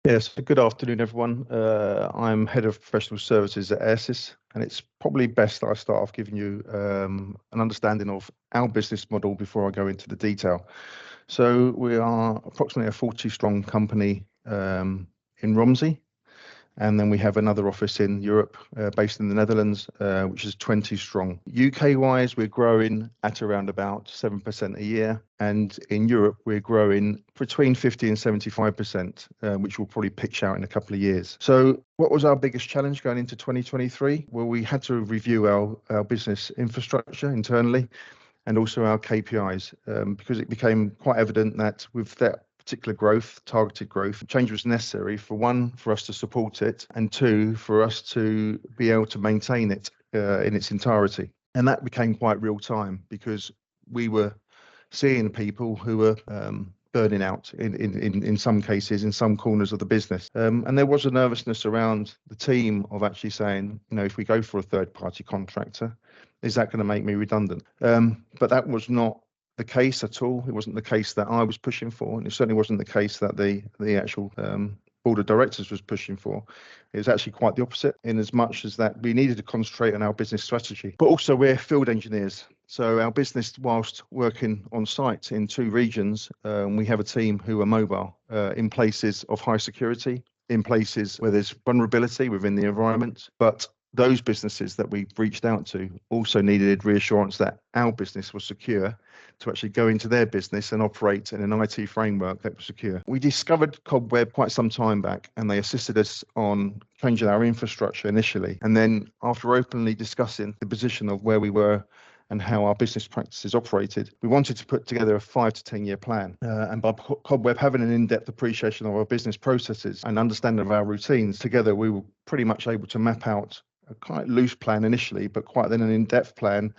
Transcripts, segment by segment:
Yes, good afternoon, everyone. I'm Head of Professional Services at Airsys, and it's probably best that I start off giving you an understanding of our business model before I go into the detail. So we are approximately a 40-strong company in Romsey, and then we have another office in Europe, based in the Netherlands, which is 20 strong. UK-wise, we're growing at around about 7% a year. And in Europe, we're growing between 50 and 75%, which will probably pitch out in a couple of years. So what was our biggest challenge going into 2023? Well, we had to review our business infrastructure internally and also our KPIs, because it became quite evident that with that particular growth, targeted growth, change was necessary for one, for us to support it, and two, for us to be able to maintain it in its entirety. And that became quite real time because we were seeing people who were burning out in some cases, in some corners of the business. And there was a nervousness around the team of actually saying, if we go for a third party contractor, is that going to make me redundant? But that was not the case at all. It wasn't the case that I was pushing for, and it certainly wasn't the case that the actual board of directors was pushing for. It was actually quite the opposite, in as much as that we needed to concentrate on our business strategy. But also we're field engineers. So our business, whilst working on site in two regions, we have a team who are mobile in places of high security, in places where there's vulnerability within the environment. But those businesses that we reached out to also needed reassurance that our business was secure to actually go into their business and operate in an IT framework that was secure. We discovered Cobweb quite some time back, and they assisted us on changing our infrastructure initially. And then after openly discussing the position of where we were and how our business practices operated, we wanted to put together a 5 to 10 year plan. And by Cobweb having an in-depth appreciation of our business processes and understanding of our routines, together we were pretty much able to map out a quite loose plan initially, but quite then an in-depth plan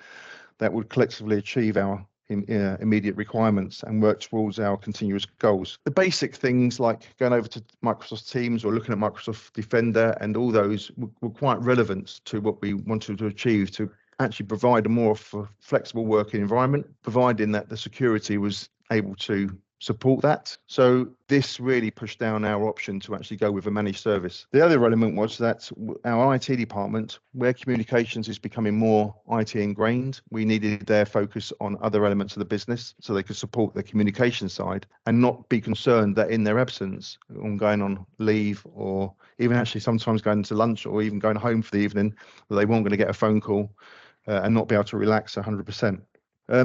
that would collectively achieve our immediate requirements and work towards our continuous goals. The basic things like going over to Microsoft Teams or looking at Microsoft Defender and all those were quite relevant to what we wanted to achieve, to actually provide a more flexible working environment, providing that the security was able to support that. So this really pushed down our option to actually go with a managed service. The other element was that our IT department, where communications is becoming more IT ingrained, we needed their focus on other elements of the business so they could support the communication side and not be concerned that in their absence, on going on leave or even actually sometimes going to lunch or even going home for the evening, that they weren't going to get a phone call and not be able to relax 100%.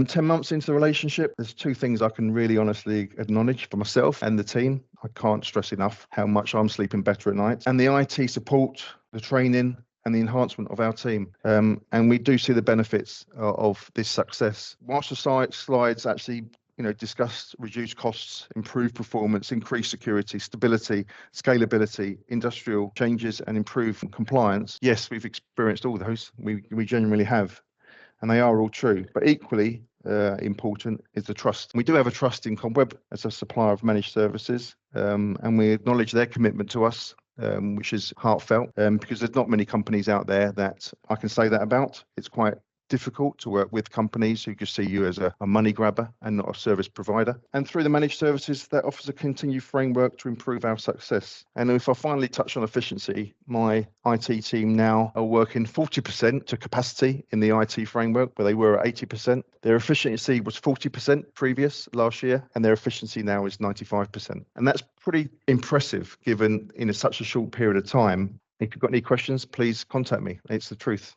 10 months into the relationship, there's two things I can really honestly acknowledge for myself and the team. I can't stress enough how much I'm sleeping better at night. And the IT support, the training, and the enhancement of our team. And we do see the benefits of this success. Whilst the slides actually discuss reduced costs, improved performance, increased security, stability, scalability, industrial changes, and improved compliance, yes, we've experienced all those. We genuinely have. And they are all true, but equally important is the trust. We do have a trust in Cobweb as a supplier of managed services, and we acknowledge their commitment to us, which is heartfelt, because there's not many companies out there that I can say that about. It's quite difficult to work with companies who just see you as a money grabber and not a service provider. And through the managed services, that offers a continued framework to improve our success. And if I finally touch on efficiency, my IT team now are working 40% to capacity in the IT framework, where they were at 80%. Their efficiency was 40% last year, and their efficiency now is 95%. And that's pretty impressive given in such a short period of time. If you've got any questions, please contact me. It's the truth.